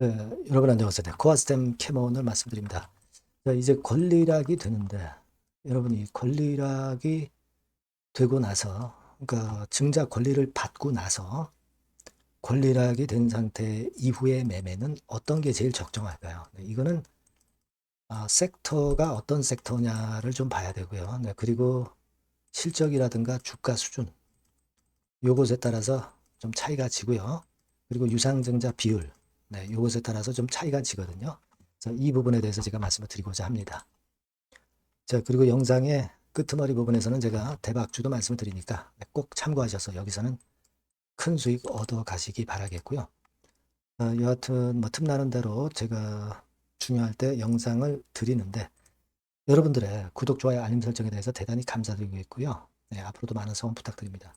네, 여러분 안녕하세요. 네, 코아스템 캐몬을 말씀드립니다. 자, 이제 권리락이 되는데, 여러분이 권리락이 되고 나서, 그러니까 증자 권리를 받고 나서 권리락이 된 상태 이후의 매매는 어떤 게 제일 적정할까요? 네, 이거는 섹터가 어떤 섹터냐를 좀 봐야 되고요. 네, 그리고 실적이라든가 주가 수준, 요것에 따라서 좀 차이가 지고요. 그리고 유상증자 비율, 네, 요것에 따라서 좀 차이가 지거든요. 그래서 이 부분에 대해서 제가 말씀을 드리고자 합니다. 자, 그리고 영상의 끄트머리 부분에서는 제가 대박주도 말씀을 드리니까 꼭 참고하셔서 여기서는 큰 수익 얻어 가시기 바라겠고요. 여하튼 뭐 틈나는 대로 제가 중요할 때 영상을 드리는데 여러분들의 구독, 좋아요, 알림 설정에 대해서 대단히 감사드리고 있고요. 네, 앞으로도 많은 성원 부탁드립니다.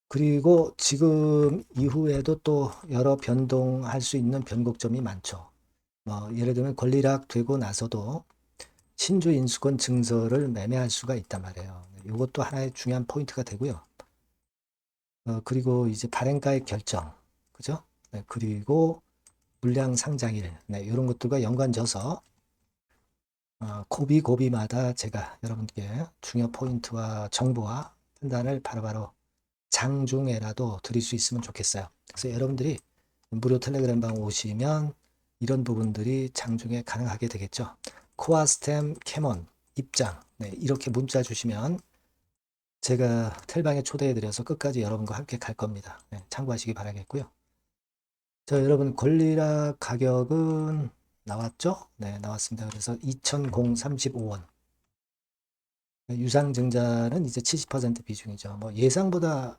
그리고 지금 이후에도 또 여러 변동할 수 있는 변곡점이 많죠. 예를 들면 권리락 되고 나서도 신주 인수권 증서를 매매할 수가 있단 말이에요. 이것도 하나의 중요한 포인트가 되고요. 그리고 이제 발행가의 결정, 그죠? 네, 그리고 물량 상장일, 네, 이런 것들과 연관져서 고비고비마다 제가 여러분께 중요 포인트와 정보와 판단을 바로바로 장중에라도 드릴 수 있으면 좋겠어요. 그래서 여러분들이 무료 텔레그램방 오시면 이런 부분들이 장중에 가능하게 되겠죠. 코아스템 캐몬 입장, 네, 이렇게 문자 주시면 제가 텔방에 초대해드려서 끝까지 여러분과 함께 갈 겁니다. 네, 참고하시기 바라겠고요. 자, 여러분 권리락 가격은 나왔죠? 네, 나왔습니다. 그래서 2,035원. 유상증자는 이제 70% 비중이죠. 예상보다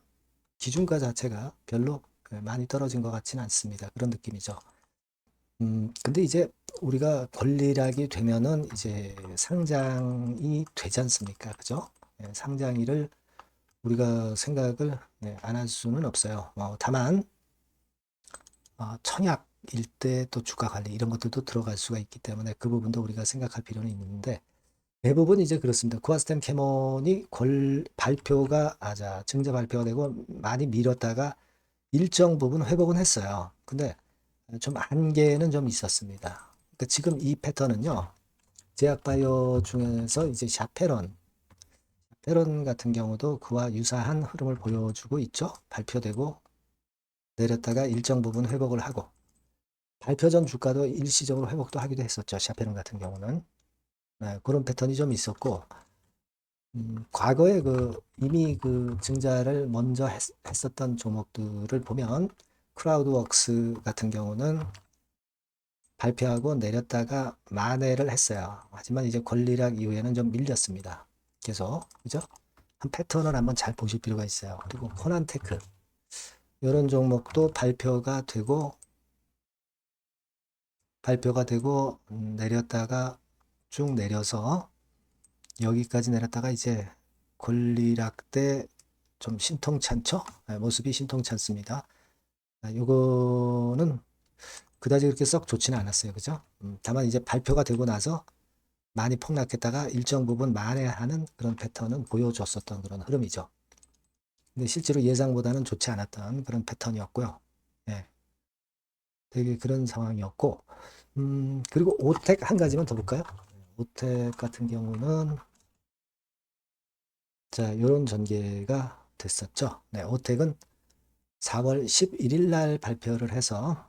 기준가 자체가 별로 많이 떨어진 것 같지는 않습니다. 그런 느낌이죠. 근데 이제 우리가 권리락이 되면은 이제 상장이 되지 않습니까? 그죠? 상장일을 우리가 생각을 안 할 수는 없어요. 다만 청약일 때 또 주가 관리 이런 것들도 들어갈 수가 있기 때문에 그 부분도 우리가 생각할 필요는 있는데 대부분 이제 그렇습니다. 코아스템 캐몬이 발표가 증자 발표가 되고 많이 미뤘다가 일정 부분 회복은 했어요. 근데 좀 한계는 좀 있었습니다. 그러니까 지금 이 패턴은요. 제약바이오 중에서 이제 샤페론 같은 경우도 그와 유사한 흐름을 보여주고 있죠. 발표되고 내렸다가 일정 부분 회복을 하고 발표 전 주가도 일시적으로 회복도 하기도 했었죠. 샤페론 같은 경우는 그런 패턴이 좀 있었고 과거에 이미 증자를 먼저 했었던 종목들을 보면 크라우드웍스 같은 경우는 발표하고 내렸다가 만회를 했어요. 하지만 이제 권리락 이후에는 좀 밀렸습니다. 계속 그죠? 한 패턴을 한번 잘 보실 필요가 있어요. 그리고 코난테크 이런 종목도 발표가 되고 내렸다가 쭉 내려서 여기까지 내렸다가 이제 권리락 때 좀 신통찮죠? 모습이 신통찮습니다. 요거는 그다지 그렇게 썩 좋지는 않았어요. 그죠? 다만 이제 발표가 되고 나서 많이 폭락했다가 일정 부분 만회하는 그런 패턴은 보여줬었던 그런 흐름이죠. 근데 실제로 예상보다는 좋지 않았던 그런 패턴이었고요. 예, 되게 그런 상황이었고, 그리고 오텍 한 가지만 더 볼까요? 오텍 같은 경우는 자, 이런 전개가 됐었죠. 네, 오텍은 4월 11일 날 발표를 해서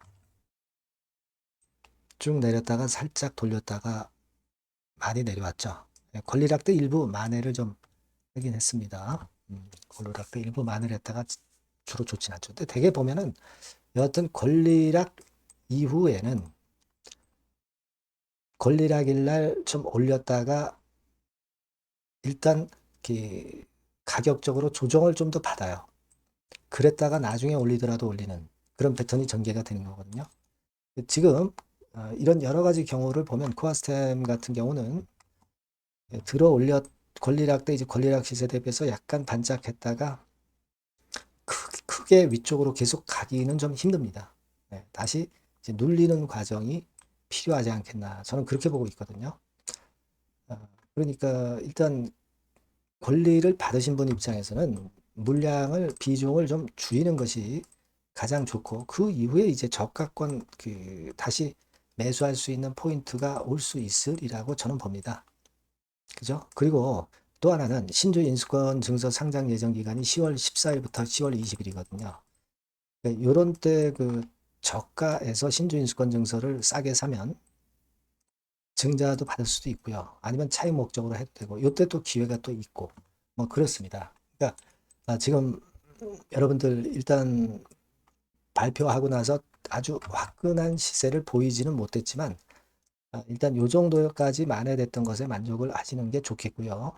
쭉 내렸다가 살짝 돌렸다가 많이 내려왔죠. 네, 권리락 때 일부 만회를 좀 하긴 했습니다. 권리락 때 일부 만회를 했다가 주로 좋진 않죠. 근데 대개 보면은 여하튼 권리락 이후에는 권리락일 날 좀 올렸다가 일단 가격적으로 조정을 좀 더 받아요. 그랬다가 나중에 올리더라도 올리는 그런 패턴이 전개가 되는 거거든요. 지금 이런 여러 가지 경우를 보면 코아스템 같은 경우는 들어 올렸 권리락 때 이제 권리락 시세 대비해서 약간 반짝했다가 크게 위쪽으로 계속 가기는 좀 힘듭니다. 다시 이제 눌리는 과정이 필요하지 않겠나 저는 그렇게 보고 있거든요. 그러니까 일단 권리를 받으신 분 입장에서는 물량을 비중을 좀 줄이는 것이 가장 좋고 그 이후에 이제 저가권 다시 매수할 수 있는 포인트가 올 수 있으리라고 저는 봅니다. 그죠? 그리고 또 하나는 신주 인수권 증서 상장 예정 기간이 10월 14일부터 10월 20일이거든요. 요런 때 저가에서 신주 인수권 증서를 싸게 사면 증자도 받을 수도 있고요. 아니면 차익 목적으로 해도 되고, 요때 또 기회가 또 있고, 뭐 그렇습니다. 그러니까 지금 여러분들 일단 발표하고 나서 아주 화끈한 시세를 보이지는 못했지만, 일단 요 정도까지 만회됐던 것에 만족을 하시는 게 좋겠고요.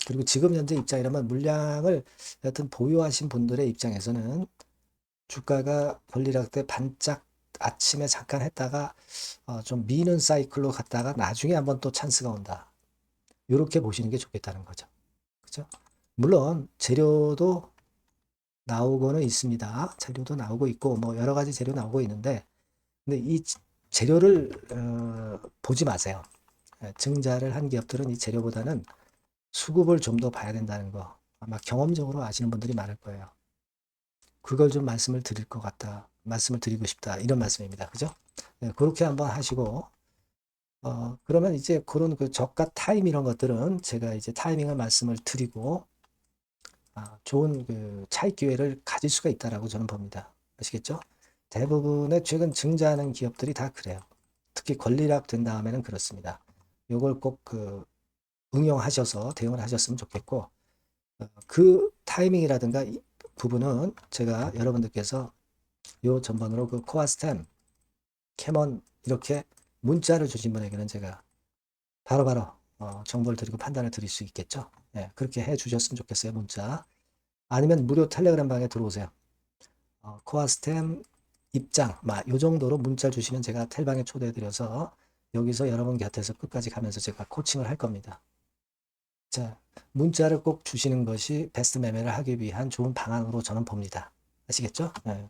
그리고 지금 현재 입장이라면 물량을 여튼 보유하신 분들의 입장에서는 주가가 권리락 때 반짝 아침에 잠깐 했다가 좀 미는 사이클로 갔다가 나중에 한번 또 찬스가 온다. 이렇게 보시는 게 좋겠다는 거죠. 그죠? 물론 재료도 나오고는 있습니다. 재료도 나오고 있고 뭐 여러 가지 재료 나오고 있는데 근데 이 재료를 보지 마세요. 증자를 한 기업들은 이 재료보다는 수급을 좀 더 봐야 된다는 거 아마 경험적으로 아시는 분들이 많을 거예요. 그걸 좀 말씀을 드릴 것 같다. 말씀을 드리고 싶다. 이런 말씀입니다. 그죠? 네, 그렇게 한번 하시고, 그러면 이제 그런 저가 타임 이런 것들은 제가 이제 타이밍을 말씀을 드리고, 좋은 차익 기회를 가질 수가 있다라고 저는 봅니다. 아시겠죠? 대부분의 최근 증자하는 기업들이 다 그래요. 특히 권리락 된 다음에는 그렇습니다. 요걸 꼭 응용하셔서 대응을 하셨으면 좋겠고, 그 타이밍이라든가 이 부분은 제가 여러분들께서 요 전번으로 코아스템, 캐먼 이렇게 문자를 주신 분에게는 제가 바로바로 정보를 드리고 판단을 드릴 수 있겠죠. 네, 그렇게 해 주셨으면 좋겠어요. 문자. 아니면 무료 텔레그램 방에 들어오세요. 코아스템 입장, 요 정도로 문자 주시면 제가 텔방에 초대해 드려서 여기서 여러분 곁에서 끝까지 가면서 제가 코칭을 할 겁니다. 자, 문자를 꼭 주시는 것이 베스트 매매를 하기 위한 좋은 방안으로 저는 봅니다. 아시겠죠? 네.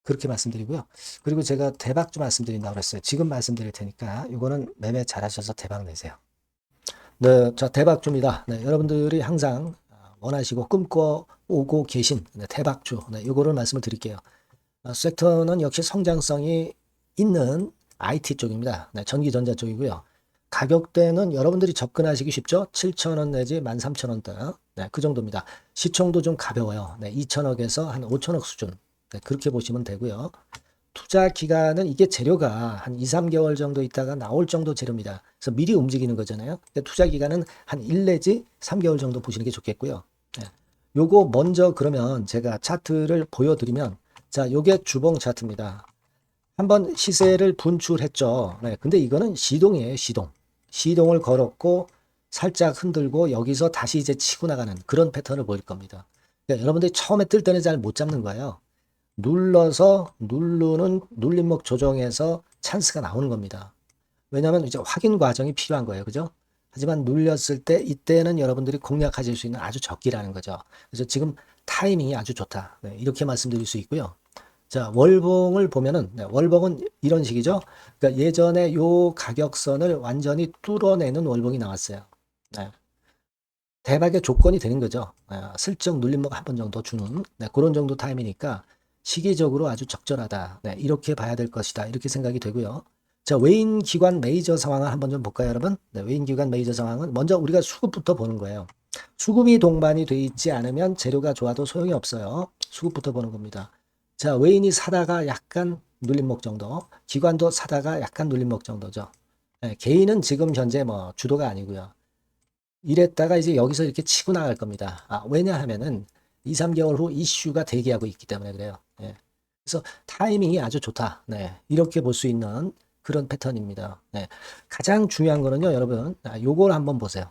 그렇게 말씀드리고요. 그리고 제가 대박주 말씀드린다고 그랬어요. 지금 말씀드릴 테니까 이거는 매매 잘하셔서 대박 내세요. 네, 자 대박주입니다. 네, 여러분들이 항상 원하시고 꿈꿔오고 계신 대박주, 이거를 말씀을 드릴게요. 섹터는 역시 성장성이 있는 IT 쪽입니다. 네, 전기전자 쪽이고요. 가격대는 여러분들이 접근하시기 쉽죠? 7,000원 내지 13,000원대. 네, 그 정도입니다. 시총도 좀 가벼워요. 네, 2천억에서 한 5천억 수준. 네, 그렇게 보시면 되고요. 투자 기간은 이게 재료가 한 2, 3개월 정도 있다가 나올 정도 재료입니다. 그래서 미리 움직이는 거잖아요. 투자 기간은 한 1 내지 3개월 정도 보시는 게 좋겠고요. 네. 요거 먼저 그러면 제가 차트를 보여드리면 자, 요게 주봉 차트입니다. 한번 시세를 분출했죠. 네, 근데 이거는 시동이에요, 시동. 시동을 걸었고 살짝 흔들고 여기서 다시 이제 치고 나가는 그런 패턴을 보일 겁니다. 그러니까 여러분들이 처음에 뜰 때는 잘 못 잡는 거예요. 눌러서 누르는 눌림목 조정에서 찬스가 나오는 겁니다. 왜냐하면 이제 확인 과정이 필요한 거예요. 그죠? 하지만 눌렸을 때 이때는 여러분들이 공략하실 수 있는 아주 적기라는 거죠. 그래서 지금 타이밍이 아주 좋다. 네, 이렇게 말씀드릴 수 있고요. 자, 월봉을 보면은 네, 월봉은 이런 식이죠. 그러니까 예전에 요 가격선을 완전히 뚫어내는 월봉이 나왔어요. 네. 대박의 조건이 되는 거죠. 슬쩍 눌림목 한 번 정도 주는 그런 정도 타임이니까 시기적으로 아주 적절하다. 네, 이렇게 봐야 될 것이다. 이렇게 생각이 되고요. 자, 외인 기관 메이저 상황을 한번 좀 볼까요, 여러분? 네, 외인 기관 메이저 상황은 먼저 우리가 수급부터 보는 거예요. 수급이 동반이 돼 있지 않으면 재료가 좋아도 소용이 없어요. 수급부터 보는 겁니다. 자, 외인이 사다가 약간 눌림목 정도, 기관도 사다가 약간 눌림목 정도죠. 네, 개인은 지금 현재 뭐 주도가 아니고요. 이랬다가 이제 여기서 이렇게 치고 나갈 겁니다. 왜냐하면은 2, 3개월 후 이슈가 대기하고 있기 때문에 그래요. 예. 그래서 타이밍이 아주 좋다. 네. 이렇게 볼 수 있는 그런 패턴입니다. 네. 가장 중요한 거는요, 여러분. 요걸 한번 보세요.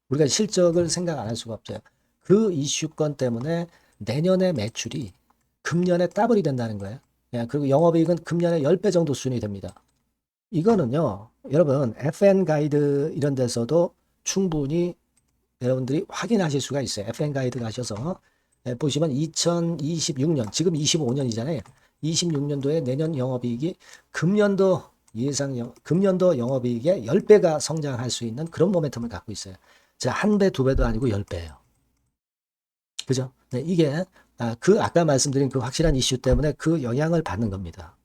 우리가 실적을 생각 안 할 수가 없어요. 그 이슈건 때문에 내년의 매출이 금년에 더블이 된다는 거예요. 예. 그리고 영업이익은 금년에 10배 정도 수준이 됩니다. 이거는요, 여러분, FN 가이드 이런 데서도 충분히 여러분들이 확인하실 수가 있어요. FN 가이드 가셔서 보시면 2026년, 지금 25년이잖아요. 26년도에 내년 영업이익이 금년도 영업이익의 10배가 성장할 수 있는 그런 모멘텀을 갖고 있어요. 자, 한 배, 두 배도 아니고 10배예요. 그죠? 네, 이게 아까 말씀드린 그 확실한 이슈 때문에 그 영향을 받는 겁니다.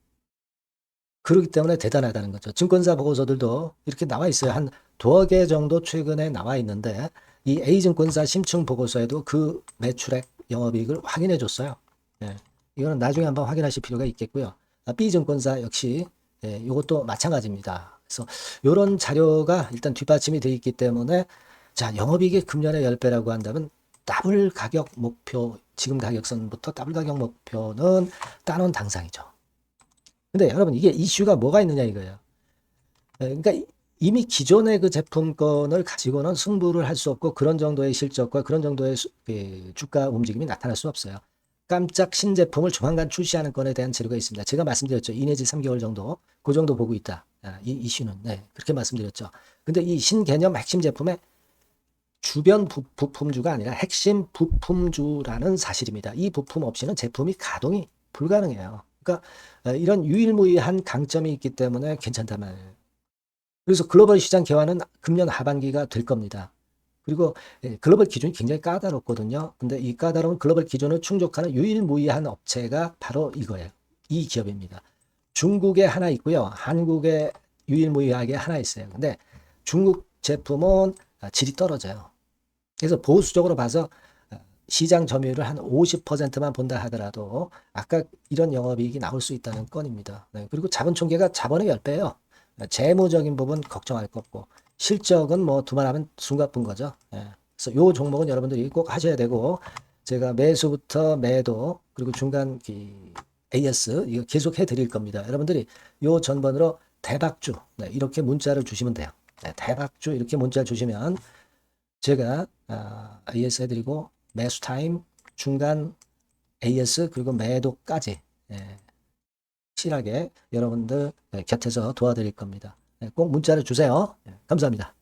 그렇기 때문에 대단하다는 거죠. 증권사 보고서들도 이렇게 나와 있어요. 한 두어 개 정도 최근에 나와 있는데 이 A증권사 심층 보고서에도 그 매출액 영업이익을 확인해 줬어요. 예. 이거는 나중에 한번 확인하실 필요가 있겠고요. B증권사 역시 이것도 마찬가지입니다. 그래서 이런 자료가 일단 뒷받침이 되어 있기 때문에 자, 영업이익이 금년에 10배라고 한다면 더블 가격 목표, 지금 가격선부터 더블 가격 목표는 따놓은 당상이죠. 근데 여러분 이게 이슈가 뭐가 있느냐 이거예요. 그러니까 이미 기존의 그 제품권을 가지고는 승부를 할 수 없고 그런 정도의 실적과 그런 정도의 주가 움직임이 나타날 수 없어요. 깜짝 신제품을 조만간 출시하는 건에 대한 재료가 있습니다. 제가 말씀드렸죠. 2 내지 3개월 정도, 그 정도 보고 있다. 이 이슈는. 네, 그렇게 말씀드렸죠. 근데 이 신개념 핵심 제품의 주변 부품주가 아니라 핵심 부품주라는 사실입니다. 이 부품 없이는 제품이 가동이 불가능해요. 그러니까 이런 유일무이한 강점이 있기 때문에 괜찮단 말이에요. 그래서 글로벌 시장 개화는 금년 하반기가 될 겁니다. 그리고 글로벌 기준이 굉장히 까다롭거든요. 근데 이 까다로운 글로벌 기준을 충족하는 유일무이한 업체가 바로 이거예요. 이 기업입니다. 중국에 하나 있고요. 한국에 유일무이하게 하나 있어요. 근데 중국 제품은 질이 떨어져요. 그래서 보수적으로 봐서 시장 점유율을 한 50%만 본다 하더라도 아까 이런 영업이익이 나올 수 있다는 건입니다. 네, 그리고 자본 총계가 자본의 10배예요. 재무적인 부분 걱정할 거 없고 실적은 뭐 두말하면 숨가쁜 거죠. 예. 그래서 요 종목은 여러분들이 꼭 하셔야 되고 제가 매수부터 매도 그리고 중간 AS 이거 계속 해드릴 겁니다. 여러분들이 요 전번으로 대박주 이렇게 문자를 주시면 돼요. 대박주 이렇게 문자 주시면 제가 AS 해드리고 매수 타임 중간 AS 그리고 매도까지 확실하게 여러분들 곁에서 도와드릴 겁니다. 꼭 문자를 주세요. 감사합니다.